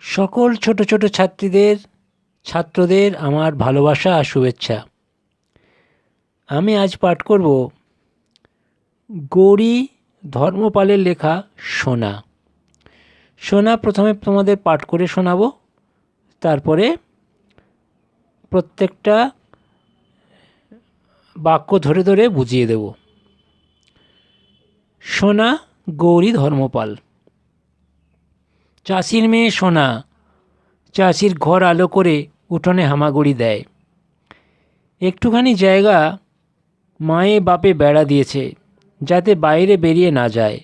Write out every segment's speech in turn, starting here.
সকল ছোট ছোট ছাত্রদের আমার ভালোবাসা আর শুভেচ্ছা। আমি আজ পাঠ করব গৌরী ধর্মপালের লেখা সোনা। সোনা প্রথমে তোমাদের পাঠ করে শোনাবো, তারপরে প্রত্যেকটা বাক্য ধরে ধরে বুঝিয়ে দেব। সোনা গৌরী ধর্মপাল। চাষির মেয়ে সোনা চাষির ঘর আলো করে উঠোনে হামাগুড়ি দেয়। একটুখানি জায়গা মায়ে বাপে বেড়া দিয়েছে যাতে বাইরে বেরিয়ে না যায়।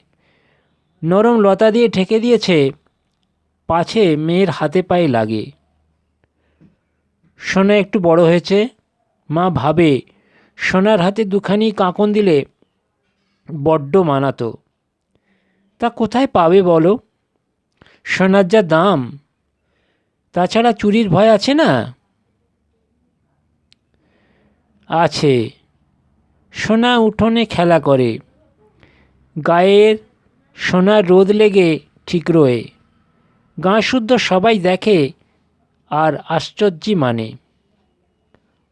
নরম লতা দিয়ে ঢেকে দিয়েছে পাছে মেয়ের হাতে পায়ে লাগে। সোনা একটু বড় হয়েছে, মা ভাবে সোনার হাতে দুখানি কাঁকন দিলে বড্ড মানাতো। তা কোথায় পাবে বলো? সোনার যা দাম, তাছাড়া চুরির ভয় আছে না? আছে। সোনা উঠোনে খেলা করে, গায়ের সোনার রোদ লেগে ঠিক রয়ে। গাঁ শুদ্ধ সবাই দেখে আর আশ্চর্যই মানে।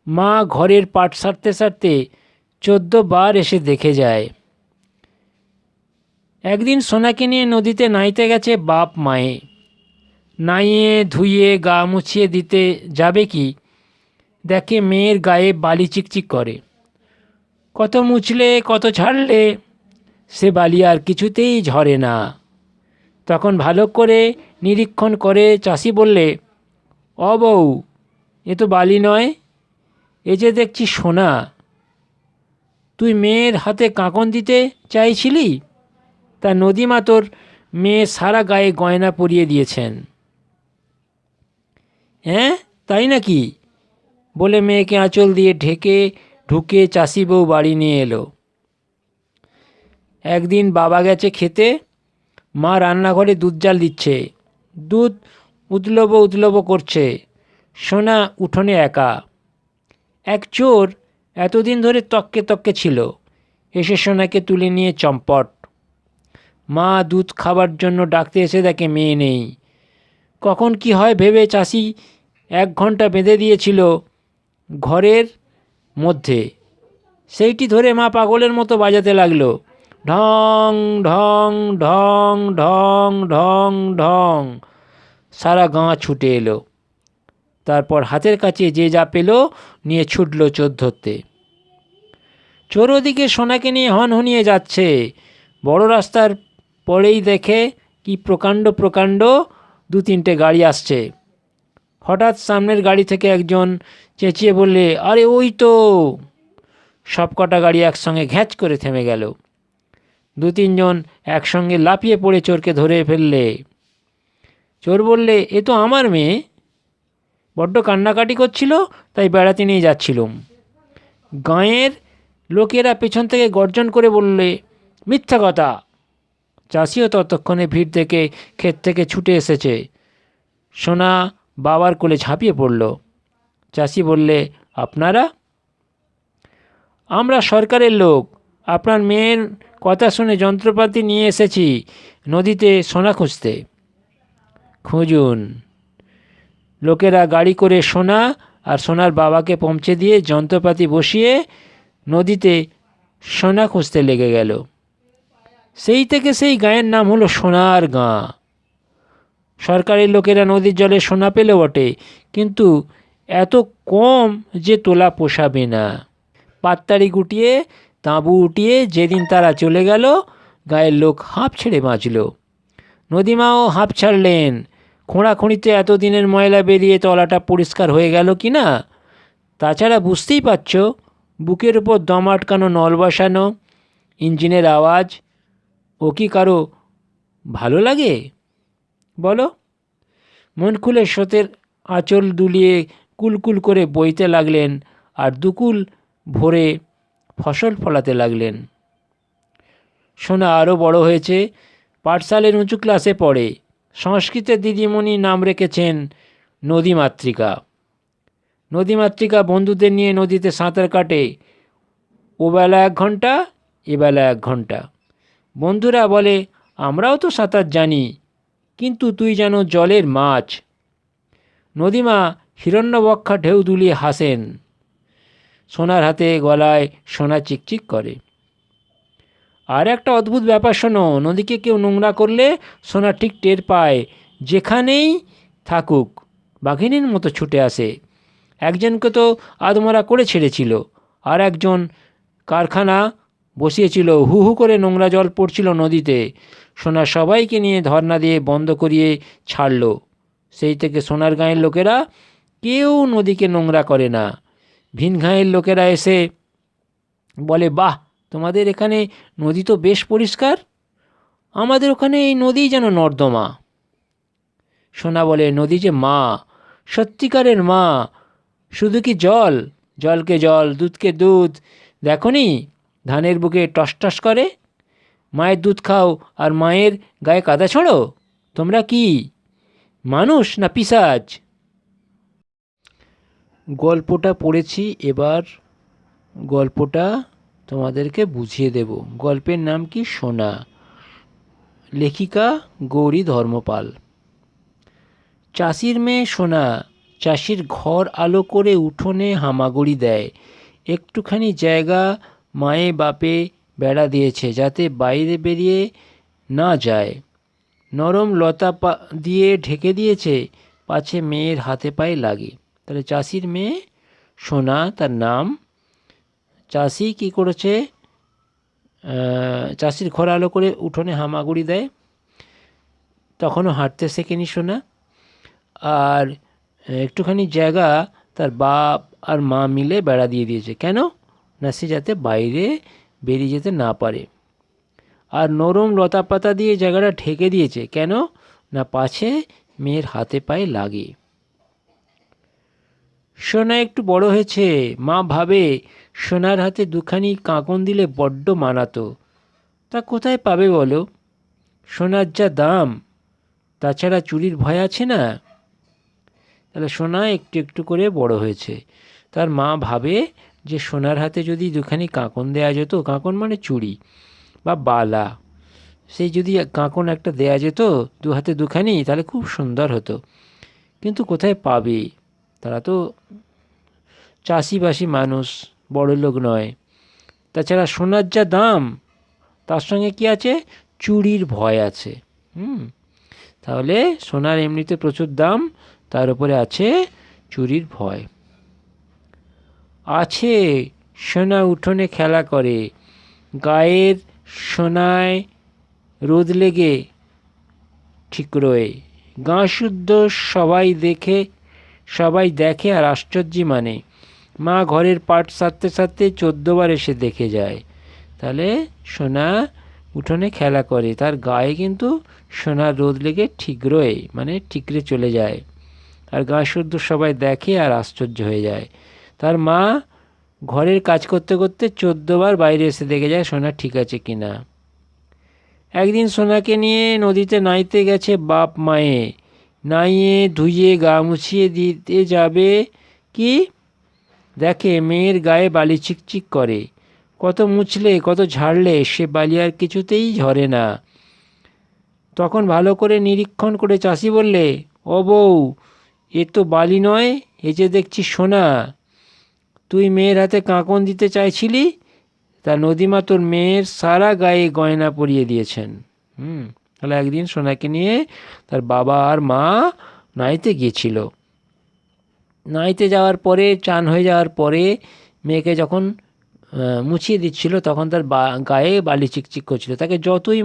মা ঘরের পাট সারতে সারতে 14 বার এসে দেখে যায়। একদিন সোনাকে নিয়ে নদীতে নাইতে গেছে বাপ মায়ে। নাইয়ে ধুয়ে গা মুছিয়ে দিতে যাবে কি, দেখে মেয়ের গায়ে বালি চিকচিক করে। কত মুছলে কত ছাড়লে সে বালি আর কিছুতেই ঝরে না। তখন ভালো করে নিরীক্ষণ করে চাষি বললে, "ও বউ, এ তো বালি নয়, এ যে দেখছি সোনা। তুই মেয়ের হাতে কাঁকন দিতে চাইছিলি, তা নদীমা তোর মেয়ে সারা গায়ে গয়না পরিয়ে দিয়েছেন।" "হ্যাঁ, তাই নাকি?" বলে মেয়েকে আঁচল দিয়ে ঢুকে চাষি বউ বাড়ি নিয়ে এলো। একদিন বাবা গেছে খেতে, মা রান্নাঘরে দুধ জাল দিচ্ছে। দুধ উতলবো উতলবো করছে। সোনা উঠোনে একা। এক চোর এতদিন ধরে তককে তককে ছিল, এসে সোনাকে তুলে নিয়ে চম্পট। মা দুধ খাবার জন্য ডাকতে এসে দেখে মেয়ে নেই। কখন কি হয় ভেবে চাষি 1 ঘন্টা বেঁধে দিয়েছিল ঘরের মধ্যে। সেইটি ধরে মা পাগলের মতো বাজাতে লাগলো, ঢং ঢং ঢং ঢং ঢং ঢং। সারা গাঁ ছুটে এলো। তারপর হাতের কাছে যে যা পেল নিয়ে ছুটল চোর ধরতে। চোর ওদিকে সোনাকে নিয়ে হনহনিয়ে যাচ্ছে। বড় রাস্তার পরেই দেখে কি প্রকাণ্ড প্রকাণ্ড 2-3টে গাড়ি আসছে। হঠাৎ সামনের গাড়ি থেকে একজন চেঁচিয়ে বললে, "আরে ওই তো!" সবকটা গাড়ি একসঙ্গে ঘ্যাঁচ করে থেমে গেল। 2-3 জন একসঙ্গে লাফিয়ে পড়ে চোরকে ধরে ফেললে। চোর বললে, "এ তো আমার মেয়ে, বড্ড কান্নাকাটি করছিল, তাই বেড়াতে নিয়ে যাচ্ছিলুম।" গাঁয়ের লোকেরা পেছন থেকে গর্জন করে বললে, "মিথ্যা কথা!" চাষিও ততক্ষণে ভিড় থেকে ক্ষেত থেকে ছুটে এসেছে। সোনা বাবার কোলে ঝাঁপিয়ে পড়ল। চাষি বললে, "আপনারা?" "আমরা সরকারের লোক, আপনার মেয়ের কথা শুনে যন্ত্রপাতি নিয়ে এসেছি নদীতে সোনা খুঁজতে।" "খুঁজুন।" লোকেরা গাড়ি করে সোনা আর সোনার বাবাকে পৌঁছে দিয়ে যন্ত্রপাতি বসিয়ে নদীতে সোনা খুঁজতে লেগে গেল। সেই থেকে সেই গাঁয়ের নাম হলো সোনার গাঁ। সরকারি লোকেরা নদীর জলে সোনা পেলে বটে, কিন্তু এত কম যে তোলা পোষাবে না। পাত্তাড়ি গুটিয়ে তাঁবু উঠিয়ে যেদিন তারা চলে গেল, গায়ের লোক হাঁপ ছেড়ে বাঁচল। নদীমাও হাঁপ ছাড়লেন। খোঁড়াখুঁড়িতে এতদিনের ময়লা বেরিয়ে তলাটা পরিষ্কার হয়ে গেল কি না। তাছাড়া বুঝতেই পারছ, বুকের উপর দম আটকানো নল বসানো, ইঞ্জিনের আওয়াজ, ও কি কারো ভালো লাগে বলো? মন খুলে স্রোতের আঁচল দুলিয়ে কুলকুল করে বইতে লাগলেন আর দুকুল ভরে ফসল ফলাতে লাগলেন। সোনা আরও বড় হয়েছে, পাঠশালের উঁচু ক্লাসে পড়ে। সংস্কৃতের দিদিমণি নাম রেখেছেন নদীমাতৃকা। নদীমাতৃকা বন্ধুদের নিয়ে নদীতে সাঁতার কাটে। ওবেলা 1 ঘন্টা, এবেলা 1 ঘন্টা। বন্ধুরা বলে, "আমরাও তো সাঁতার জানি, কিন্তু তুই যেন জলের মাছ। নদীমা হিরণ্যবক্ষা ঢেউ দুলিয়ে হাসেন। সোনার হাতে গলায় সোনা চিকচিক করে। আর একটা অদ্ভুত ব্যাপার শোনো, নদীকে কেউ নোংরা করলে সোনা ঠিক টের পায়, যেখানেই থাকুক। বাঘিনীর মতো ছুটে আসে। একজনকে তো আদমরা করে ছেড়েছিল, আর একজন কারখানা বসিয়েছিল, হু হু করে নোংরা জল পড়ছিল নদীতে। সোনা সবাইকে নিয়ে ধর্ণা দিয়ে বন্ধ করিয়ে ছাড়ল। সেই থেকে সোনার গাঁয়ের লোকেরা কেউ নদীকে নোংরা করে না। ভিন গাঁয়ের লোকেরা এসে বলে, বাহ, তোমাদের এখানে নদী তো বেশ পরিষ্কার, আমাদের ওখানে এই নদী যেন নর্দমা। সোনা বলে, নদী যে মা, সত্যিকারের মা। শুধু কি জল, জলকে জল, দুধকে দুধ। দেখনি ধানের বুকে টস টস করে? মায়ের দুধ খাও আর মায়ের গায়ে কাদা ছোঁড়ো? তোমরা কি মানুষ না পিশাচ? গল্পটা পড়েছি, এবার গল্পটা তোমাদেরকে বুঝিয়ে দেব। গল্পের নাম কি? সোনা। লেখিকা গৌরী ধর্মপাল। চাষির মেয়ে সোনা চাষির ঘর আলো করে উঠোনে হামাগুড়ি দেয়। একটুখানি জায়গা মায়ে বাপে বেড়া দিয়েছে, যাতে বাইরে বেরিয়ে না যায়। নরম লতা দিয়ে ঢেকে দিয়েছে, পাছে মেয়ের হাতে পায়ে লাগে। তাহলে চাষির মেয়ে সোনা তার নাম। চাষি কি করেছে? চাষির ঘর আলো করে উঠোনে হামাগুড়ি দেয়। তখনও হাঁটতে শেখেনি সোনা। আর একটুখানি জায়গা তার বাপ আর মা মিলে বেড়া দিয়ে দিয়েছে। কেন? না সে যাতে বাইরে বেরিয়ে যেতে না পারে। আর নরম লতা পাতা দিয়ে জায়গাটা ঢেকে দিয়েছে। কেন? না পাছে মেয়ের হাতে পায়ে লাগে। সোনা একটু বড় হয়েছে। মা ভাবে সোনার হাতে দুখানি কাঁকন দিলে বড্ড মানাতো। তা কোথায় পাবে বলো? সোনার যা দাম, তাছাড়া চুরির ভয় আছে না। তাহলে সোনা একটু একটু করে বড় হয়েছে। তার মা ভাবে যে সোনার হাতে যদি দুখানি কাঁকন দেয়া যেত, কাঁকন মানে চুড়ি বা বালা, সেই যদি কাঁকন একটা দেয়া যেত দু হাতে দুখানি, তাহলে খুব সুন্দর হতো। কিন্তু কোথায় পাবে? তারা তো চাষিবাসী মানুষ, বড় লোক নয়। তাছাড়া সোনার যা দাম, তার সঙ্গে কি আছে? চুরির ভয় আছে। তাহলে সোনার এমনিতে প্রচুর দাম, তার উপরে আছে চুরির ভয়। আছে সোনা উঠোনে খেলা করে, গায়ের সোনায় রোদ লেগে ঠিকরোয়। গাঁ শুদ্ধ সবাই দেখে আর আশ্চর্য মানে। মা ঘরের পাট সারতে সারতে 14 বার এসে দেখে যায়। তাহলে সোনা উঠোনে খেলা করে, তার গায়ে কিন্তু সোনার রোদ লেগে ঠিকরোয়, মানে ঠিকরে চলে যায়। আর গাঁ শুদ্ধ সবাই দেখে আর আশ্চর্য হয়ে যায়। তার মা ঘরের কাজ করতে করতে 14 বার বাইরে এসে দেখে যায় সোনা ঠিক আছে কিনা। একদিন সোনাকে নিয়ে নদীতে নাইতে গেছে বাপ মায়ে। নাইয়ে ধুইয়ে গা মুছিয়ে দিতে যাবে কি, দেখে মেয়ের গায়ে বালি চিকচিক করে। কত মুছলে কত ঝাড়লে সে বালি আর কিছুতেই ঝরে না। তখন ভালো করে নিরীক্ষণ করে চাষি বললে, ও বউ, এ তো বালি নয়, এ যে দেখছি সোনা। তুই মেয়ের হাতে কাঁকন দিতে চাইছিলি, তা নদীমা তোর মেয়ের সারা গায়ে গয়না পরিয়ে দিয়েছেন। তাহলে একদিন সোনাকে নিয়ে তার বাবা আর মা নাইতে গিয়েছিল। নাইতে যাওয়ার পরে, চান হয়ে যাওয়ার পরে মেয়েকে যখন মুছিয়ে দিচ্ছিল, তখন তার গায়ে বালি চিকচিক করছিল। তাকে যতই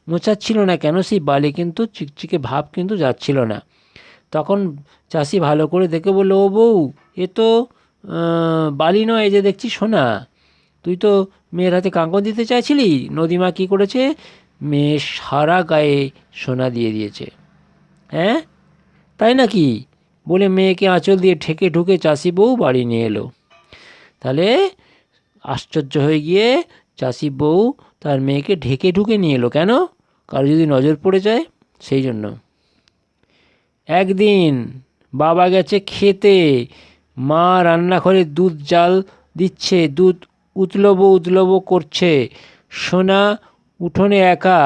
মোছাচ্ছিল না কেন, সেই বালি কিন্তু চিকচিকে ভাব কিন্তু যাচ্ছিল না। তখন চাষি ভালো করে দেখে বলল, ও বউ, এ তো বালি নয়, এই যে দেখছি সোনা। তুই তো মেয়ের হাতে কাঁকন দিতে চাইছিলি, নদীমা কী করেছে? মেয়ের সারা গায়ে সোনা দিয়ে দিয়েছে। হ্যাঁ, তাই নাকি? বলে মেয়েকে আঁচল দিয়ে ঠেকে ঢুকে চাষি বউ বাড়ি নিয়ে এলো। তাহলে আশ্চর্য হয়ে গিয়ে চাষি বউ তার মেয়েকে ঢেকে ঢুকে নিয়ে এলো। কেন? কারো যদি নজর পড়ে যায়, সেই জন্য। একদিন বাবা গেছে খেতে, মা রান্নাঘরে দুধ জাল দিচ্ছে, দুধ উতলবো করছে। সোনা উঠোনে একা।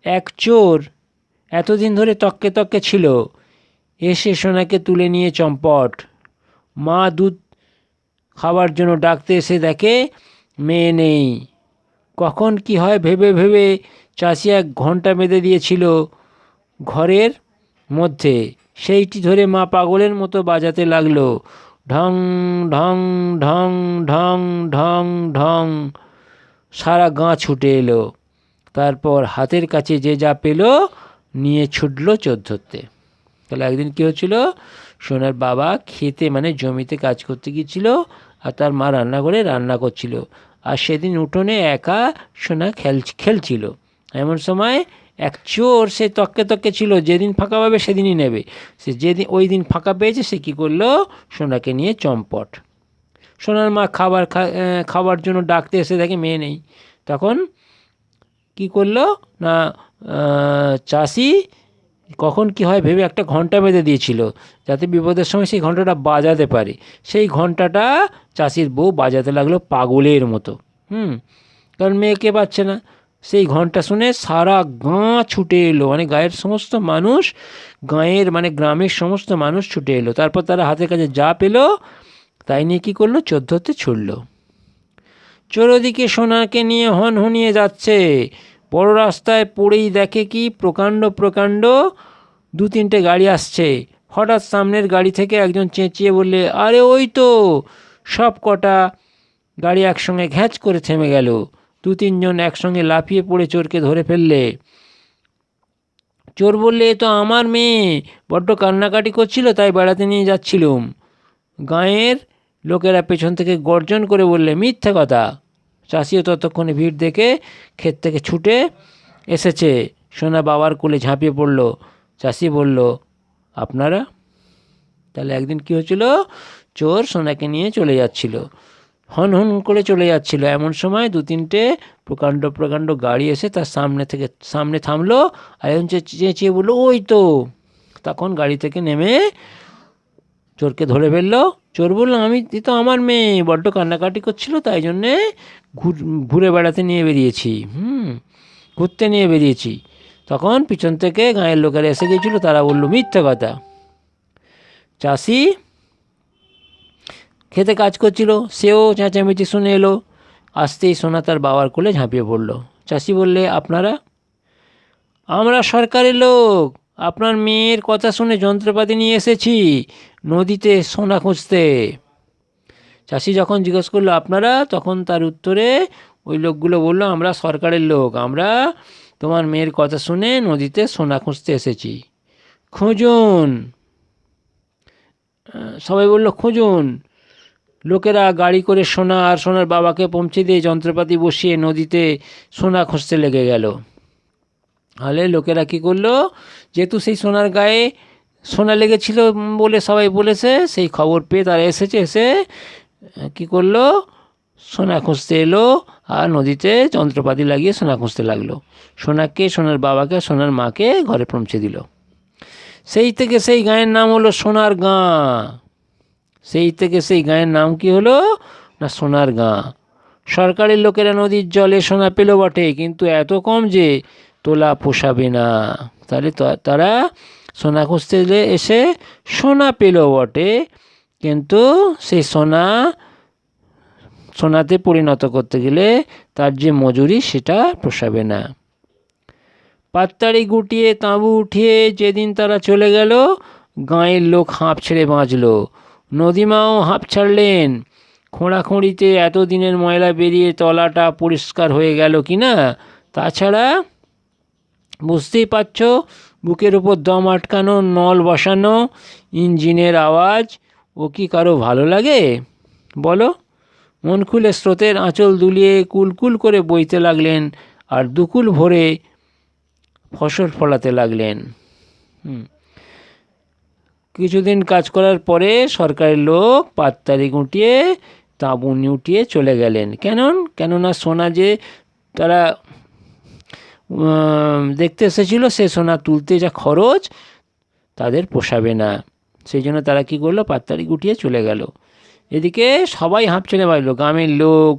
এক চোর এতদিন ধরে তককে তককে ছিল, এসে সোনাকে তুলে নিয়ে চম্পট। মা দুধ খাওয়ার জন্য ডাকতে এসে দেখে মেয়ে নেই। কখন কি হয় ভেবে ভেবে চাষি এক ঘণ্টা বেঁধে দিয়েছিল ঘরের মধ্যে, সেইটি ধরে মা পাগলের মতো বাজাতে লাগলো, ঢং ঢং ঢং ঢং ঢং ঢং। সারা গাঁ ছুটে এলো। তারপর হাতের কাছে যে যা পেল নিয়ে ছুটল চোর ধরতে। তাহলে একদিন কী হচ্ছিল, সোনার বাবা খেতে মানে জমিতে কাজ করতে গিয়েছিল, আর তার মা রান্নাঘরে রান্না করছিল, আর সেদিন উঠোনে একা সোনা খেলছিল। এমন সময় এক চোর, সে তককে তককে ছিল, যেদিন ফাঁকা পাবে সেদিনই নেবে। সে যেদিন ওই দিন ফাঁকা পেয়েছে, সে কী করলো, সোনাকে নিয়ে চম্পট। সোনার মা খাবার জন্য ডাকতে এসে দেখে মেয়ে নেই। তখন কি করলো না, চাষি কখন কি হয় ভেবে একটা ঘন্টা বেঁধে দিয়েছিল, যাতে বিপদের সময় সেই ঘন্টাটা বাজাতে পারে। সেই ঘন্টাটা চাষির বউ বাজাতে লাগলো পাগলের মতো। কারণ মেয়েকে পাচ্ছে না। সেই ঘন্টা শুনে সারা গাঁ ছুটে এলো, মানে গাঁয়ের সমস্ত মানুষ, গ্রামের সমস্ত মানুষ ছুটে এলো। তারপর তারা হাতের কাছে যা পেলো তাই নিয়ে কী করলো, চোর ধরতে ছুটল। চোর ওদিকে সোনাকে নিয়ে হনহনিয়ে যাচ্ছে। বড় রাস্তায় পড়েই দেখে কি প্রকাণ্ড প্রকাণ্ড 2-3টে গাড়ি আসছে। হঠাৎ সামনের গাড়ি থেকে একজন চেঁচিয়ে বললে, আরে ওই তো! সব কটা গাড়ি একসঙ্গে ঘ্যাঁচ করে থেমে গেল। 2-3 জন একসঙ্গে লাফিয়ে পড়ে চোরকে ধরে ফেললে। চোর বললে, এ তো আমার মেয়ে, বড্ড কান্নাকাটি করছিল, তাই বেড়াতে নিয়ে যাচ্ছিলুম। গাঁয়ের লোকেরা পেছন থেকে গর্জন করে বললে, মিথ্যে কথা। চাষিও ততক্ষণে ভিড় দেখে ক্ষেত থেকে ছুটে এসেছে। সোনা বাবার কোলে ঝাঁপিয়ে পড়ল। চাষি বলল, আপনারা? তাহলে একদিন কী হয়েছিল, চোর সোনাকে নিয়ে চলে যাচ্ছিল, হন হন করে চলে যাচ্ছিল। এমন সময় 2-3টে প্রকাণ্ড প্রকাণ্ড গাড়ি এসে তার সামনে থামলো, আর একজন চেঁচিয়ে বললো, ওই তো! তখন গাড়ি থেকে নেমে চোরকে ধরে ফেললো। চোর বলল, এ তো আমার মেয়ে, বড্ড কান্নাকাটি করছিল, তাই জন্যে ঘুরে বেড়াতে নিয়ে বেরিয়েছি, ঘুরতে নিয়ে বেরিয়েছি। তখন পিছন থেকে গাঁয়ের লোকেরা এসে গিয়েছিল, তারা বলল, মিথ্যে কথা। চাষি খেতে কাজ করছিল, সেও চেঁচামেচি শুনে এলো। আসতেই সোনা তার বাবার কোলে ঝাঁপিয়ে পড়ল। চাষি বললে, আপনারা? আমরা সরকারের লোক, আপনার মেয়ের কথা শুনে যন্ত্রপাতি নিয়ে এসেছি নদীতে সোনা খুঁজতে। চাষি যখন জিজ্ঞেস করলো, আপনারা? তখন তার উত্তরে ওই লোকগুলো বলল, আমরা সরকারের লোক, আমরা তোমার মেয়ের কথা শুনে নদীতে সোনা খুঁজতে এসেছি, খুঁজুন। সবাই বলল, খুঁজুন। লোকেরা গাড়ি করে সোনা আর সোনার বাবাকে পৌঁছে দিয়ে যন্ত্রপাতি বসিয়ে নদীতে সোনা খুঁজতে লেগে গেল। তাহলে লোকেরা কী করলো, যেহেতু সেই সোনার গায়ে সোনা লেগেছিল বলে সবাই বলেছে, সেই খবর পেয়ে তারা এসে কী করলো, সোনা খুঁজতে এলো, আর নদীতে যন্ত্রপাতি লাগিয়ে সোনা খুঁজতে লাগলো। সোনাকে, সোনার বাবাকে, সোনার মাকে ঘরে পৌঁছে দিল। সেই থেকে সেই গাঁয়ের নাম হলো সোনার গাঁ। সেই থেকে সেই গাঁয়ের নাম কি হলো না, সোনার গাঁ। সরকারের লোকেরা নদীর জলে সোনা পেল বটে, কিন্তু এত কম যে তোলা পোষাবে না। তাহলে তারা সোনা খুঁজতে এসে সোনা পেল বটে, কিন্তু সেই সোনাতে পরিণত করতে গেলে তার যে মজুরি, সেটা পোষাবে না। পাততাড়ি গুটিয়ে তাঁবু উঠিয়ে যেদিন তারা চলে গেল, গাঁয়ের লোক হাঁপ ছেড়ে বাঁচল। নদীমাও হাঁপ ছাড়লেন। খোঁড়াখুঁড়িতে এতদিনের ময়লা বেরিয়ে তলাটা পরিষ্কার হয়ে গেল কি না, তাছাড়া বুঝতেই পারছ, বুকের উপর দম আটকানো, নল বসানো, ইঞ্জিনের আওয়াজ, ও কি কারো ভালো লাগে বলো? মন খুলে স্রোতের আঁচল দুলিয়ে কুলকুল করে বইতে লাগলেন, আর দুকুল ভরে ফসল ফলাতে লাগলেন। কিছুদিন কাজ করার পরে সরকারের লোক পাততাড়ি গুটিয়ে তাঁবু উঠিয়ে চলে গেলেন। কেননা সোনা যে তারা দেখতে এসেছিল, সে সোনা তুলতে যা খরচ তাদের পোষাবে না। সেই জন্য তারা কী করলো, পাততাড়ি গুটিয়ে চলে গেল। এদিকে সবাই হাঁপ ছেড়ে বাঁচল, গ্রামের লোক,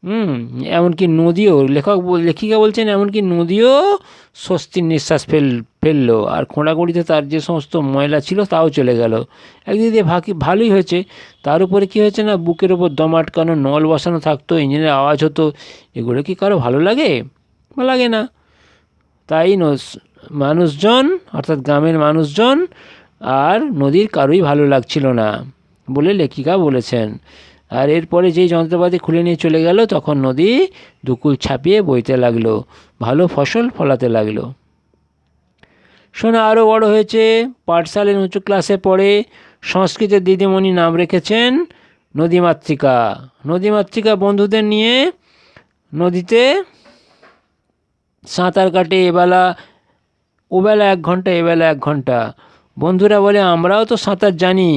হুম, এমনকি নদীও লেখিকা বলছেন এমনকি নদীও স্বস্তির নিঃশ্বাস ফেললো, আর খোঁড়াখুঁড়িতে তার যে সমস্ত ময়লা ছিল তাও চলে গেল। একদিক দিয়ে ভালোই হয়েছে। তার উপরে কী হয়েছে না, বুকের ওপর দম আটকানো নল বসানো থাকতো, ইঞ্জিনের আওয়াজ হতো। এগুলো কি কারো ভালো লাগে? লাগে না। তাই মানুষজন, অর্থাৎ গ্রামের মানুষজন আর নদীর কারোই ভালো লাগছিল না বলে লেখিকা বলেছেন। আর এরপরে যেই যন্ত্রপাতি খুলে নিয়ে চলে গেল, তখন নদী দুকুল ছাপিয়ে বইতে লাগলো, ভালো ফসল ফলাতে লাগলো। সোনা আরও বড় হয়েছে, পাঠশালের উঁচু ক্লাসে পড়ে। সংস্কৃতের দিদিমণি নাম রেখেছেন নদীমাতৃকা। নদীমাতৃকা বন্ধুদের নিয়ে নদীতে সাঁতার কাটে, ওবেলা 1 ঘন্টা এবেলা 1 ঘন্টা। বন্ধুরা বলে, আমরাও তো সাঁতার জানি,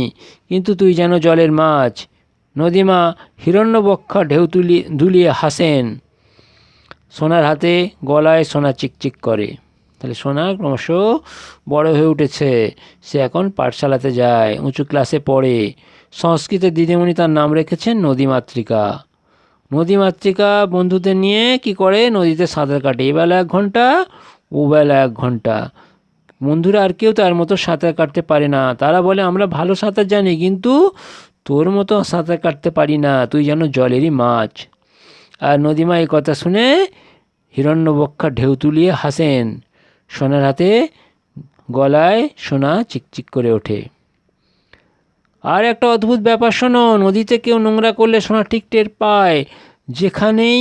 কিন্তু তুই যেন জলের মাছ। নদীমা হিরণ্যবক্ষা ঢেউ দুলিয়ে হাসেন। সোনার হাতে গলায় সোনা চিকচিক করে। তাহলে সোনা ক্রমশ বড় হয়ে উঠেছে, সে এখন পাঠশালাতে যায়, উঁচু ক্লাসে পড়ে। সংস্কৃতের দিদিমণি তার নাম রেখেছেন নদীমাতৃকা। নদীমাতৃকা বন্ধুদের নিয়ে কি করে, নদীতে সাঁতার কাটে, এবেলা 1 ঘন্টা ওবেলা 1 ঘন্টা। বন্ধুরা আর কেউ তার মতো সাঁতার কাটতে পারে না। তারা বলে, আমরা ভালো সাঁতার জানি, কিন্তু তোর মতো সাঁতার কাটতে পারি না, তুই যেন জলেরই মাছ। আর নদীমা এই কথা শুনে হিরণ্যবক্ষা ঢেউ তুলিয়ে হাসেন। সোনার হাতে গলায় সোনা চিকচিক করে ওঠে। আর একটা অদ্ভুত ব্যাপার শোনো, নদীতে কেউ নোংরা করলে সোনা ঠিক টের পায়, যেখানেই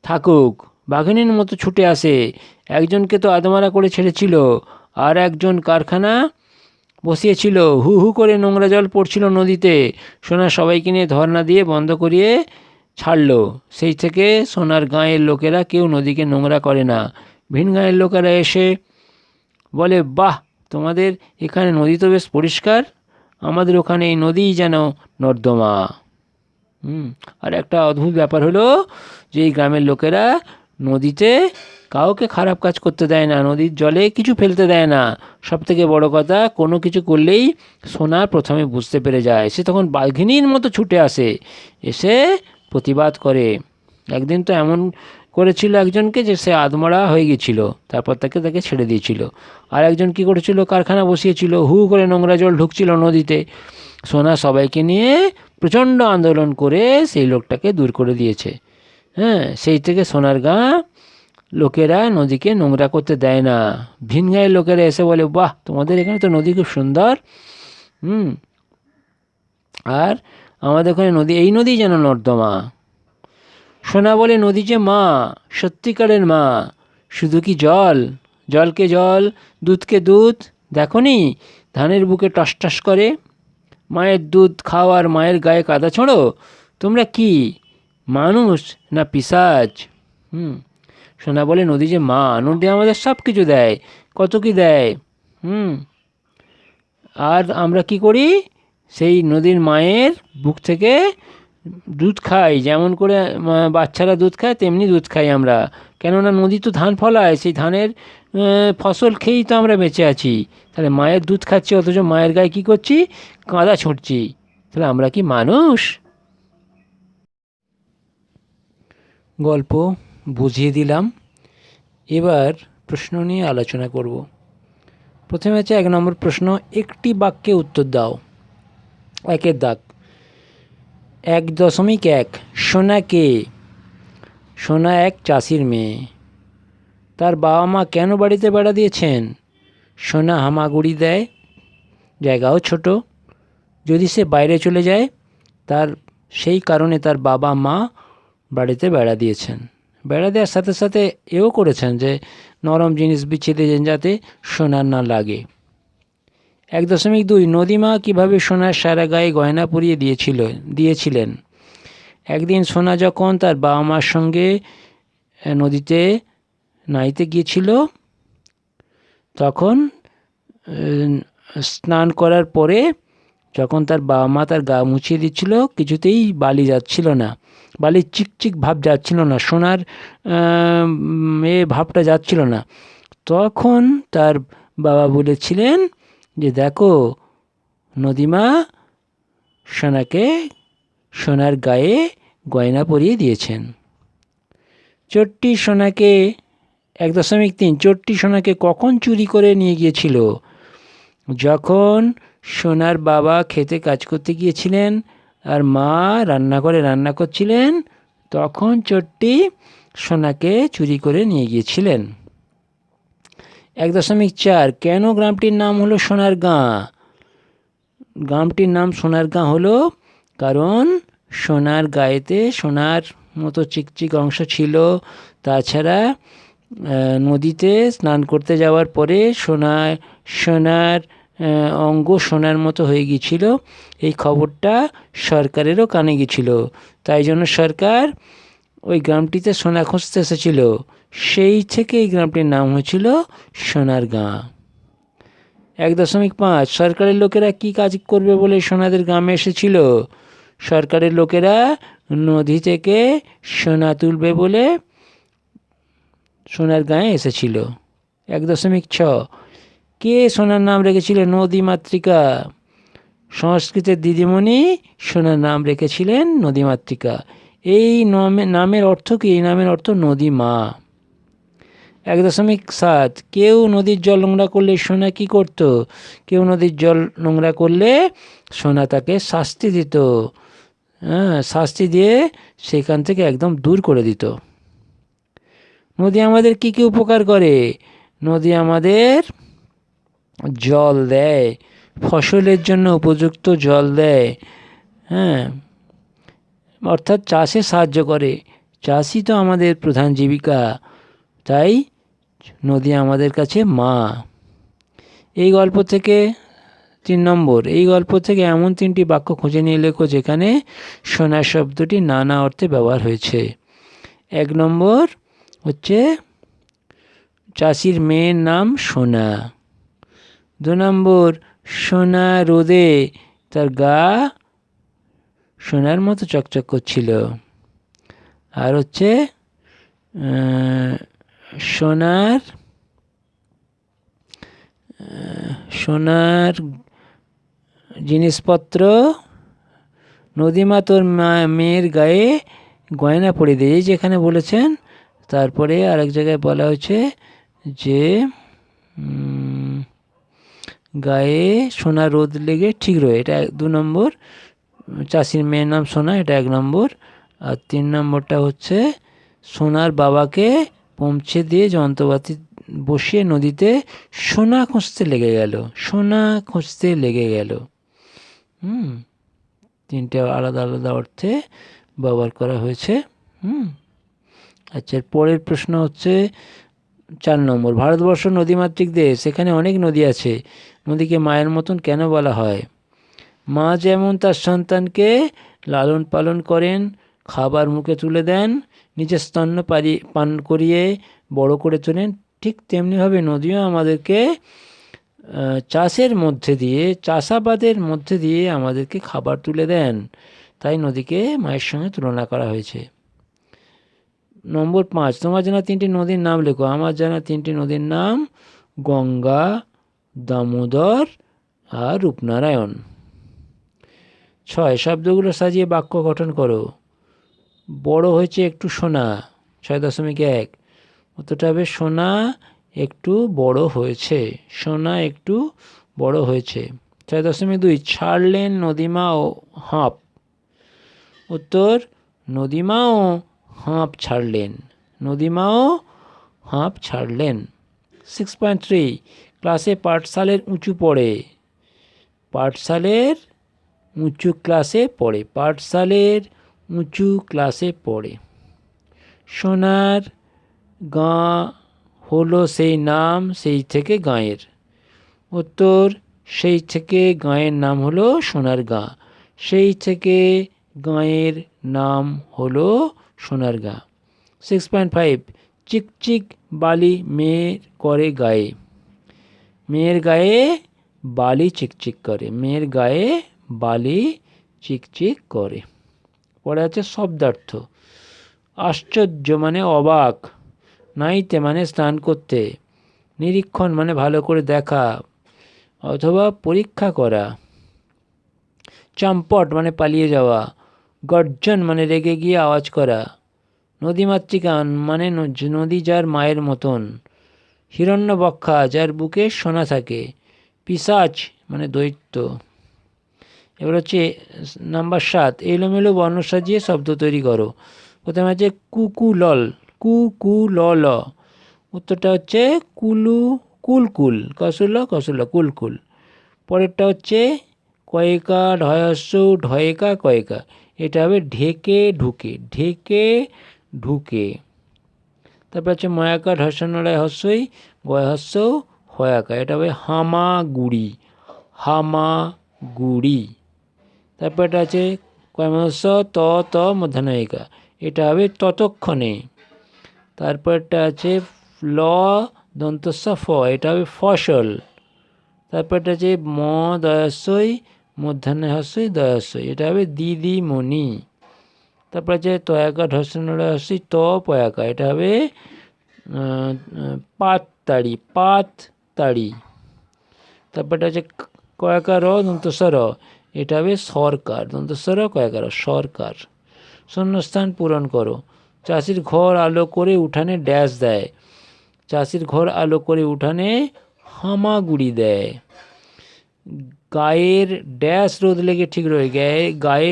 থাকুক। বাঘিনীর মতো ছুটে আসে। একজনকে তো আদমারা করে ছেড়েছিল, আর একজন কারখানা বসিয়েছিল। হু হু করে নোংরা জল পড়ছিল নদীতে। সোনা সবাইকে নিয়ে ধর্না দিয়ে বন্ধ করিয়ে ছাড়লো। সেই থেকে সোনার গাঁয়ের লোকেরা কেউ নদীকে নোংরা করে না। ভিন গাঁয়ের লোকেরা এসে বলে, বাহ, তোমাদের এখানে নদী তো বেশ পরিষ্কার, আমাদের ওখানে এই নদীই যেন নর্দমা। আর একটা অদ্ভুত ব্যাপার হলো যে এই গ্রামের লোকেরা নদীতে কাউকে খারাপ কাজ করতে দেয় না, নদীর জলে কিছু ফেলতে দেয় না। সবথেকে বড় কথা, কোনো কিছু করলেই সোনা প্রথমে বুঝতে পেরে যায়। সে তখন বাঘিনীর মতো ছুটে আসে, এসে প্রতিবাদ করে। একদিন তো এমন করেছিল একজনকে যে সে আধমরা হয়ে গেছিল, তারপর তাকে ছেড়ে দিয়েছিল। আর একজন কী করেছিল, কারখানা বসিয়েছিল, হু করে নোংরা জল ঢুকছিল নদীতে। সোনা সবাইকে নিয়ে প্রচণ্ড আন্দোলন করে সেই লোকটাকে দূর করে দিয়েছে। সেই থেকে সোনার গাঁ লোকেরা নদীকে নোংরা করতে দেয় না। ভিন গাঁয়ের লোকেরা এসে বলে, বাহ, তোমাদের এখানে তো নদী খুব সুন্দর। আর আমাদের ওখানে নদী, এই নদী যেন নর্দমা। সোনা বলে, নদী যে মা, সত্যিকারের মা। শুধু কি জল, জলকে জল, দুধকে দুধ। দেখো নি ধানের বুকে টস টস করে। মায়ের দুধ খাও আর মায়ের গায়ে কাদা ছোঁড়ো। তোমরা কি মানুষ না পিশাচ? সোনা বলে, নদী যে মা, নদী আমাদের সব কিছু দেয়, কত কি দেয়। আর আমরা কি করি, সেই নদীর মায়ের বুক থেকে দুধ খাই, যেমন করে বাচ্চারা দুধ খায় তেমনি দুধ খাই আমরা। কেননা নদী তো ধান ফলায়, সেই ধানের ফসল খেয়েই তো আমরা বেঁচে আছি। তাহলে মায়ের দুধ খাচ্ছি, অথচ মায়ের গায়ে কী করছি, কাদা ছুঁড়ছি। তাহলে আমরা কি মানুষ? গল্প বুঝিয়ে দিলাম, এবার প্রশ্ন নিয়ে আলোচনা করব। প্রথমে আছে 1 নম্বর প্রশ্ন, একটি বাক্যে উত্তর দাও। 1-এর দাগ। 1.1 সোনা কে? সোনা এক চাষির মেয়ে। তার বাবা মা কেন বাড়িতে বেড়া দিয়েছেন? সোনা হামাগুড়ি দেয়, জায়গাও ছোট। যদি সে বাইরে চলে যায়, সেই কারণে তার বাবা মা বাড়িতে বেড়া দিয়েছেন। বেড়া দেওয়ার সাথে সাথে এও করেছেন যে নরম জিনিস বিছিয়ে দিয়েছেন যাতে সোনার না লাগে। 1.2 নদীমা কীভাবে সোনার সারা গায়ে গয়না পরিয়ে দিয়েছিলেন? একদিন সোনা যখন তার বাবা মার সঙ্গে নদীতে নাইতে গিয়েছিল, তখন স্নান করার পরে যখন তার বাবা মা তার গা মুছিয়ে দিচ্ছিল, কিছুতেই বালি যাচ্ছিল না, বালির চিকচিক ভাব যাচ্ছিল না, সোনার ভাবটা যাচ্ছিল না। তখন তার বাবা বলেছিলেন যে, দেখো নদীমা সোনাকে সোনার গায়ে গয়না পরিয়ে দিয়েছেন। চোরটি সোনাকে 1.3 চোরটি সোনাকে কখন চুরি করে নিয়ে গিয়েছিল? যখন সোনার বাবা খেতে কাজ করতে গিয়েছিলেন আর মা রান্নাঘরে রান্না করছিলেন, তখন চোরটি সোনাকে চুরি করে নিয়ে গিয়েছিলেন। 1.4 কেন গ্রামটির নাম হলো সোনারগাঁ? গ্রামটির নাম সোনারগাঁ হলো কারণ সোনার গায়েতে সোনার মতো চিকচিক অংশ ছিল। তাছাড়া নদীতে স্নান করতে যাওয়ার পরে সোনার অঙ্গ সোনার মতো হয়ে গিয়েছিল। এই খবরটা সরকারেরও কানে গিয়েছিল, তাই জন্য সরকার ওই গ্রামটিতে সোনা খুঁজতে এসেছিল। সেই থেকে এই গ্রামটির নাম হয়েছিল সোনারগাঁ। 1.5 সরকারের লোকেরা কি কাজ করবে বলে সোনাদের গ্রামে এসেছিল? সরকারের লোকেরা নদী থেকে সোনা তুলবে বলে সোনারগাঁয়ে এসেছিল। 1.6 কে সোনার নাম রেখেছিল নদীমাতৃকা? সংস্কৃতের দিদিমণি সোনার নাম রেখেছিলেন নদীমাতৃকা। এই নামের অর্থ কি? এই নামের অর্থ নদী মা। 1.7 কেউ নদীর জল নোংরা করলে সোনা কি করত? কেউ নদীর জল নোংরা করলে সোনা তাকে শাস্তি দিত। শাস্তি দিয়ে সেখান থেকে একদম দূর করে দিত। নদী আমাদের কি কি উপকার করে? নদী আমাদের জল দেয়, ফসলের জন্য উপযুক্ত জল দেয়, অর্থাৎ চাষে সাহায্য করে। চাষই তো আমাদের প্রধান জীবিকা, তাই নদী আমাদের কাছে মা। এই গল্প থেকে 3 নম্বর, এই গল্প থেকে এমন 3টি বাক্য খুঁজে নিয়ে লেখো যেখানে সোনা শব্দটি নানা অর্থে ব্যবহার হয়েছে। 1 নম্বর হচ্ছে চাষির মেয়ের নাম সোনা। 2 নম্বর সোনা রোদে তার গা সোনার মতো চকচক করছিল। আর হচ্ছে সোনার জিনিসপত্র নদীমা তোর মেয়ের গায়ে গয়না পরিয়ে দিয়ে, যেখানে বলেছেন। তারপরে আরেক জায়গায় বলা হয়েছে যে গায়ে সোনা রোদ লেগে ঠিক রয়ে, এটা 2 নম্বর। চাষির মেয়ের নাম সোনা, এটা 1 নম্বর। আর 3 নম্বরটা হচ্ছে সোনার বাবাকে পৌঁছে দিয়ে যন্ত্রপাতি বসিয়ে নদীতে সোনা খুঁজতে লেগে গেল। সোনা খুঁজতে লেগে গেল। 3টে আলাদা আলাদা অর্থে ব্যবহার করা হয়েছে। আচ্ছা, পরের প্রশ্ন হচ্ছে 4 নম্বর ভারতবর্ষ নদীমাতৃক দেশ, সেখানে অনেক নদী আছে, নদীকে মায়ের মতন কেন বলা হয়? মা যেমন তার সন্তানকে লালন পালন করেন, খাবার মুখে তুলে দেন, নিজের স্তন্য পান করিয়ে বড় করে তোলেন, ঠিক তেমনিভাবে নদীও আমাদেরকে চাষের মধ্যে দিয়ে, চাষাবাদের মধ্যে দিয়ে আমাদেরকে খাবার তুলে দেন, তাই নদীকে মায়ের সঙ্গে তুলনা করা হয়েছে। নম্বর 5 তোমার জানা 3টি নদীর নাম লেখো। আমার জানা 3টি নদীর নাম গঙ্গা, দামোদর আর রূপনারায়ণ। 6 শব্দগুলো সাজিয়ে বাক্য গঠন করো। বড় হয়েছে একটু সোনা। 6.1 উত্তরটা হবে সোনা একটু বড় হয়েছে। সোনা একটু বড় হয়েছে। 6.2 ছাড়লেন নদীমা ও হাঁপ। উত্তর নদীমাও হাঁপ ছাড়লেন। নদীমাও হাঁপ ছাড়লেন। 6.3 ক্লাসে পাঠশালের উঁচু পড়ে। পাঠশালের উঁচু ক্লাসে পড়ে। পাঠশালের উঁচু ক্লাসে পড়ে। সোনার গাঁ হলো সেই নাম, সেই থেকে গাঁয়ের। উত্তর সেই থেকে গাঁয়ের নাম হলো সোনারগাঁ। সেই থেকে গাঁয়ের নাম হলো সোনারগাঁ। 6.5 চিকচিক বালি মেয়ের করে গায়ে। মেয়ের গায়ে বালি চিকচিক করে। মেয়ের গায়ে বালি চিকচিক করে। পরে আছে শব্দার্থ। আশ্চর্য মানে অবাক, নাইতে মানে স্নান করতে, নিরীক্ষণ মানে ভালো করে দেখা অথবা পরীক্ষা করা, চম্পট মানে পালিয়ে যাওয়া, গর্জন মানে রেগে গিয়ে আওয়াজ করা, নদীমাতৃকা মানে নদী যার মায়ের মতন। হিরণ্যবক্ষা যার বুকে সোনা থাকে। পিশাচ মানে দৈত্য। এবার হচ্ছে নাম্বার 7, এলোমেলো বর্ণ সাজিয়ে শব্দ তৈরি করো। প্রথমে আছে কুকুলল, কুকুলল, উত্তরটা হচ্ছে কুলু কুলকুল, কসুল কসুল কুলকুল। পরেরটা হচ্ছে কয়েকা ঢয়স্য ঢয়েকা কয়েকা, এটা হবে ঢেকে ঢুকে, ঢেকে ঢুকে। তারপর হচ্ছে ময়াকা ঢসনরায় হস্যই গয় হস্য হয়াকা, এটা হবে হামাগুড়ি, হামাগুড়ি। তারপর এটা আছে কয়মস্য ত ত মধ্যাহ্নয়িকা, এটা হবে ততক্ষণে। তারপরটা আছে ল দন্তস্য ফ, এটা হবে ফসল। তারপরটা আছে ম দয়াস্যই মধ্যাহ্নে হস্যই দয়াস্যই, এটা হবে দিদিমণি। তারপর আছে তয়াকা ঢসনরা হস্যই ত পয়াকা, এটা হবে পাততাড়ি, পাততাড়ি। তারপরটা আছে কয়াকা র দন্তস্বর, এটা হবে সরকার, দন্তস্বর কয়াকার সরকার। শূন্যস্থান পূরণ করো। চাষির ঘর আলো করে উঠানে ড্যাশ দেয়। চাষির ঘর আলো করে উঠানে হামাগুড়ি দেয়। গায়ের ড্যাশ রোদ লেগে ঠিক রয়ে, গায়ে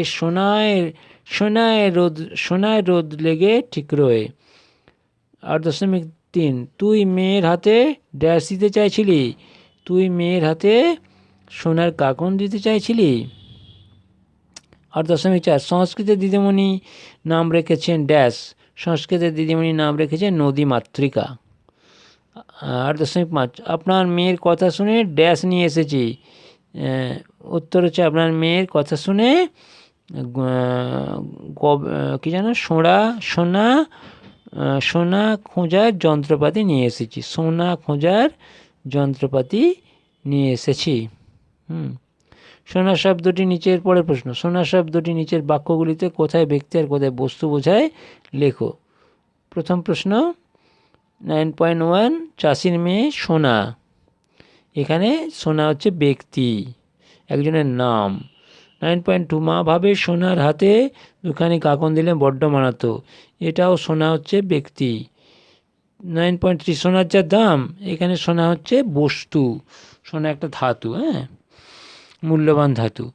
সোনায় রোদ লেগে ঠিক রয়ে। 8.3, তুই মেয়ের হাতে ড্যাশ দিতে চাইছিলি, তুই মেয়ের হাতে সোনার কাকন দিতে চাইছিলি। 8.4, সংস্কৃতের দিদিমণি নাম রেখেছেন ড্যাশ, সংস্কৃতের দিদিমণি নাম রেখেছেন নদী মাতৃকা। 8.5, আপনার মেয়ের কথা শুনে ড্যাশ নিয়ে এসেছি। উত্তর হচ্ছে আপনার মেয়ের কথা শুনে কি জানো সোনা খোঁজার যন্ত্রপাতি নিয়ে এসেছি, সোনা খোঁজার যন্ত্রপাতি নিয়ে এসেছি। সোনা শব্দটি নিচের পরের প্রশ্ন, সোনা শব্দটি নিচের বাক্যগুলিতে কোথায় ব্যক্তি আর কোথায় বস্তু বোঝায় লেখো। প্রথম প্রশ্ন 9.1, চাষির মেয়ে সোনা, এখানে সোনা হচ্ছে ব্যক্তি, একজনের নাম। 9.2, মা ভাবে সোনার হাতে দুখানি কাকন দিলে বড্ড মানাতো, এটাও সোনা হচ্ছে ব্যক্তি। 9.3, সোনার যা দাম, এখানে সোনা হচ্ছে বস্তু, সোনা একটা ধাতু, মূল্যবান ধাতু।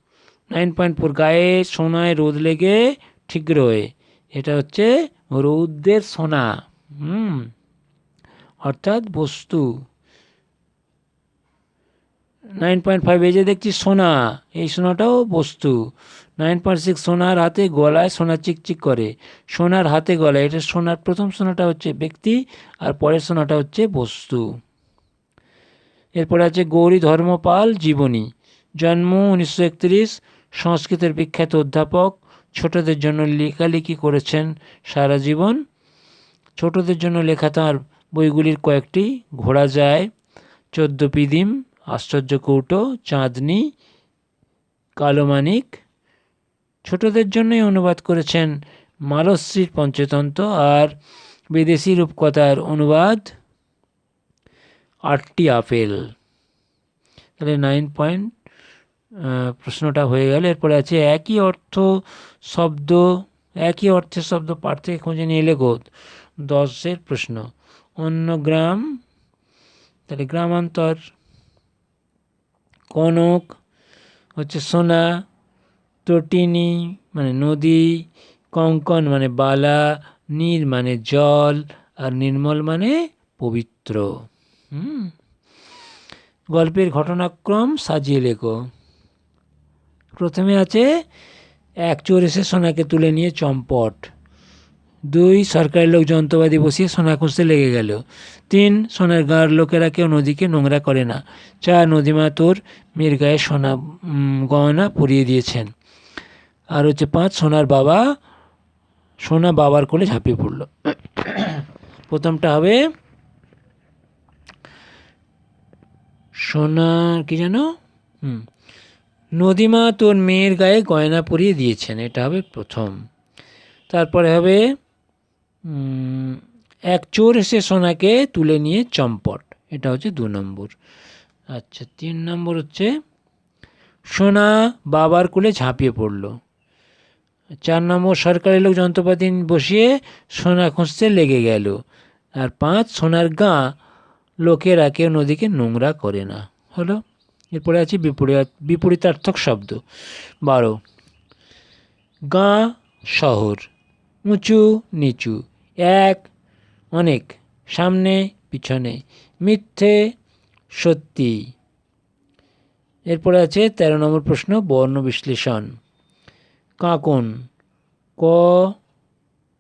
9.4, গায়ে সোনায় রোদ লেগে ঠিক রয়ে, এটা হচ্ছে রৌদ্রের সোনা, অর্থাৎ বস্তু। 9.5, এই যে দেখছি সোনা, এই সোনাটাও বস্তু। 9.6, সোনার হাতে গলায় সোনা চিকচিক করে, সোনার হাতে গলায়, এটা সোনার প্রথম সোনাটা হচ্ছে ব্যক্তি আর পরের সোনাটা হচ্ছে বস্তু। এরপরে আছে গৌরী ধর্মপাল জীবনী, জন্ম 1931, সংস্কৃতের বিখ্যাত অধ্যাপক, ছোটদের জন্য লেখালেখি করেছেন সারা জীবন। ছোটদের জন্য লেখা তাঁর বইগুলির কয়েকটি: ঘোড়া যায়, 14 পিদিম, আশ্চর্য কৌটো, চাঁদনি, কালো মানিক। ছোটদের জন্যই অনুবাদ করেছেন মালশ্রীর পঞ্চতন্ত্র আর বিদেশি রূপকথার অনুবাদ 8টি আপেল। তাহলে 9 প্রশ্নটা হয়ে গেল। এরপরে আছে একই অর্থের শব্দ পাঠ থেকে খুঁজে নিয়ে লেখো। 10 প্রশ্ন, অন্য গ্রাম, তাহলে গ্রামান্তর। কনক হচ্ছে সোনা, তটিনী মানে নদী, কঙ্কন মানে বালা, নীর মানে জল, আর নির্মল মানে পবিত্র। গল্পের ঘটনাক্রম সাজিয়ে লেখো। প্রথমে আছে এক চোর এসে সোনাকে তুলে নিয়ে চম্পট। 2, সরকারি লোক যন্ত্রপাতি বসিয়ে সোনা খুঁজতে লেগে গেল। 3, সোনার গাঁর লোকেরা কেউ নদীকে নোংরা করে না। 4, নদীমা তোর মেয়ের গায়ে সোনা গয়না পরিয়ে দিয়েছেন। আর হচ্ছে 5, সোনা বাবার কোলে ঝাঁপিয়ে পড়ল। প্রথমটা হবে সোনা কি জানো, নদীমা তোর মেয়ের গায়ে গয়না পরিয়ে দিয়েছেন, এটা হবে প্রথম। তারপরে হবে এক চোর এসে সোনাকে তুলে নিয়ে চম্পট, এটা হচ্ছে 2 নম্বর। আচ্ছা, 3 নম্বর হচ্ছে সোনা বাবার কোলে ঝাঁপিয়ে পড়ল। 4 নম্বর, সরকারি লোক যন্ত্রপাতি বসিয়ে সোনা খুঁজতে লেগে গেল। আর 5, সোনার গাঁ লোকেরা কেউ নদীকে নোংরা করে না। হলো। এরপরে আছে বিপরীতার্থক শব্দ। 12, গাঁ শহর, উঁচু নিচু, এক অনেক, সামনে পিছনে, মিথ্যে সত্যি। এরপরে আছে 13 নম্বর প্রশ্ন, বর্ণ বিশ্লেষণ। কাঁকন, ক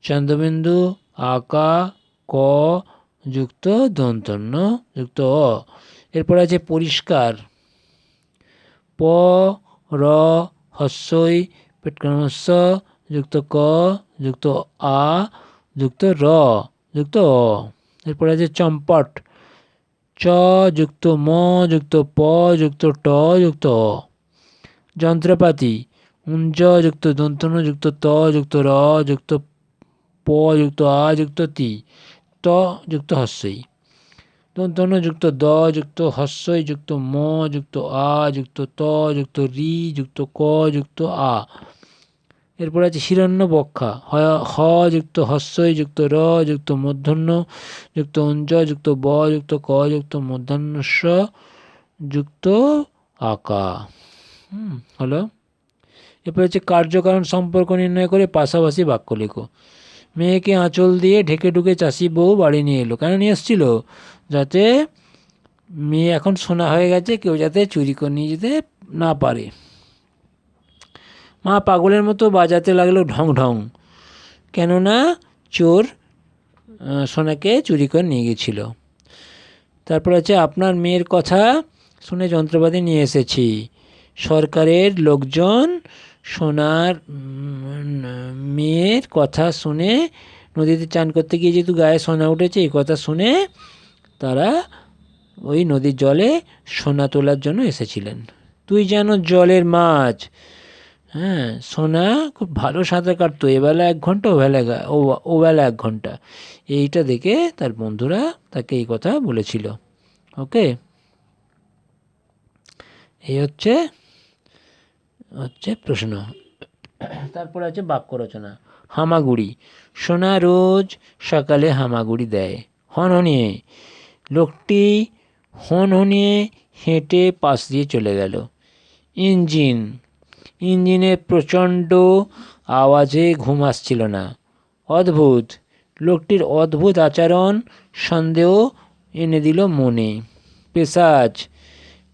চন্দ্রবিন্দু, আকা, ক যুক্ত দন্তন্য যুক্ত অ। এরপরে আছে পরিষ্কার, প র হস্যই পেটকর্মস্য যুক্ত ক যুক্ত আ যুক্ত র যুক্ত অ। এরপরে আছে চম্পট, চ যুক্ত ম যুক্ত প যুক্ত ট যুক্ত অ। যন্ত্রপাতি, উঞ্জ যুক্ত দন্তন্য যুক্ত ত যুক্ত র যুক্ত প যুক্ত আ যুক্ত তি, ত যুক্ত হস্যই। দন্তন্য যুক্ত দ যুক্ত হস্যই যুক্ত ম যুক্ত আ যুক্ত ত যুক্ত রি যুক্ত ক যুক্ত আ। এরপর আছে হিরণ্যবক্ষা, হ যুক্ত হস্যই যুক্ত র যুক্ত মূর্ধন্য যুক্ত উঞ্জ যুক্ত ব যুক্ত ক যুক্ত মূর্ধন্যস্ব যুক্ত আকা। হলো। এরপর হচ্ছে কার্যকারণ সম্পর্ক নির্ণয় করে পাশাপাশি বাক্য লেখো। মেয়েকে আঁচল দিয়ে ঢেকে ঢুকে চাষি বউ বাড়ি নিয়ে এলো। কেন নিয়ে এসেছিল? যাতে মেয়ে এখন সোনা হয়ে গেছে, কেউ যাতে চুরি করে নিয়ে যেতে না পারে। মা পাগলের মতো বাজাতে লাগলো ঢং ঢং, কেননা চোর সোনাকে চুরি করে নিয়ে গেছিল। তারপর আছে আপনার মেয়ের কথা শুনে যন্ত্রপাতি নিয়ে এসেছি। সরকারের লোকজন সোনার মেয়ের কথা শুনে নদীতে চান করতে গিয়ে যেহেতু গায়ে সোনা উঠেছে, এই কথা শুনে তারা ওই নদীর জলে সোনা তোলার জন্য এসেছিলেন। তুই যেন জলের মাছ। হ্যাঁ, সোনা খুব ভালো সাঁতার কাটতো, এবেলা 1 ঘন্টা, ওবেলা 1 ঘন্টা। এইটা দেখে তার বন্ধুরা তাকে এই কথা বলেছিল। ওকে, এই হচ্ছে প্রশ্ন। তারপরে আছে বাক্য রচনা। হামাগুড়ি, সোনা রোজ সকালে হামাগুড়ি দেয়। হনহনিয়ে, লোকটি হনহনিয়ে হেঁটে পাশ দিয়ে চলে গেল। ইঞ্জিন, ইঞ্জিনের প্রচণ্ড আওয়াজে ঘুম আসছিল না। অদ্ভুত, লোকটির অদ্ভুত আচরণ সন্দেহ এনে দিল মনে। পেশাজ,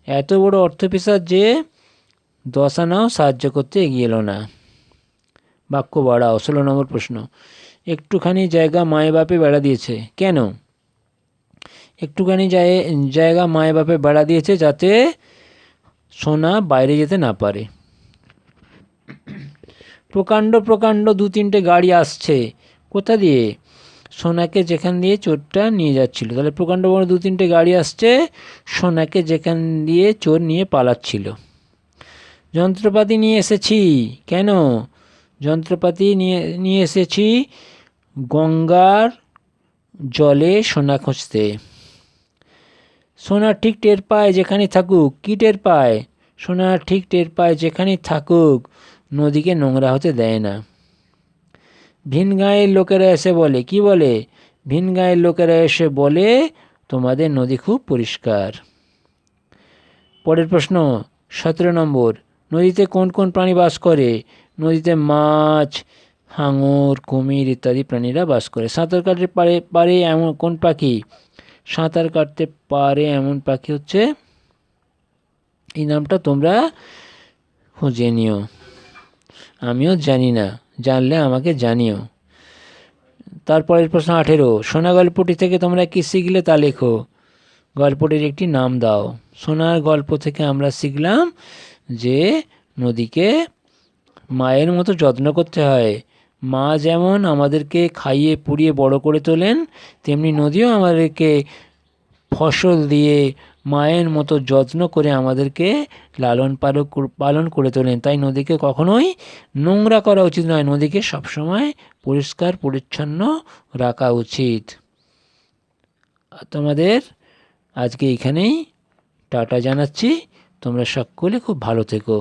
এত বড় অর্থপেশাজ যে 10 আনাও সাহায্য করতে এগিয়ে এলো না। বাক্য বাড়াও। 16 নম্বর প্রশ্ন। একটুখানি জায়গা মায়ে বাপে বেড়া দিয়েছে। কেন? একটুখানি জায়গা মায়ে বাপে বেড়া দিয়েছে যাতে সোনা বাইরে যেতে না পারে। প্রকাণ্ড প্রকাণ্ড 2-3টে গাড়ি আসছে। কোথা দিয়ে? সোনাকে যেখান দিয়ে চোরটা নিয়ে যাচ্ছিল। তাহলে প্রকাণ্ড বড় 2-3টে গাড়ি আসছে সোনাকে যেখান দিয়ে চোর নিয়ে পালাচ্ছিল। যন্ত্রপাতি নিয়ে এসেছি। কেন? যন্ত্রপাতি নিয়ে এসেছি গঙ্গার জলে সোনা খুঁজতে। সোনা ঠিক টের পায় যেখানে থাকুক। কি টের পায়? সোনা ঠিক টের পায় যেখানে থাকুক, নদীকে নোংরা হতে দেয় না। ভিন গাঁয়ের লোকেরা এসে বলে। কি বলে? ভিন গাঁয়ের লোকেরা এসে বলে তোমাদের নদী খুব পরিষ্কার। পরের প্রশ্ন 17 নম্বর। নদীতে কোন কোন প্রাণী বাস করে? নদীতে মাছ, হাঙর, কুমির ইত্যাদি প্রাণীরা বাস করে। সাঁতার কাটতে পারে এমন কোন পাখি? সাঁতার কাটতে পারে এমন পাখি হচ্ছে, এই নামটা তোমরা খুঁজে নিও, আমিও জানি না, জানলে আমাকে জানিও। তারপরের প্রশ্ন 18। সোনা গল্পটি থেকে তোমরা কি শিখলে তা লেখো। গল্পটির একটি নাম দাও। সোনার গল্প থেকে আমরা শিখলাম যে নদীকে মায়ের মতো যত্ন করতে হয়। মা যেমন আমাদেরকে খাইয়ে পুড়িয়ে বড় করে তোলেন, তেমনি নদীও আমাদেরকে ফসল দিয়ে মায়ের মতো যত্ন করে আমাদেরকে পালন করে তোলেন। তাই নদীকে কখনোই নোংরা করা উচিত নয়, নদীকে সবসময় পরিষ্কার পরিচ্ছন্ন রাখা উচিত। তোমাদের আজকে এখানেই টাটা জানাচ্ছি। তোমরা সকলে খুব ভালো থেকো।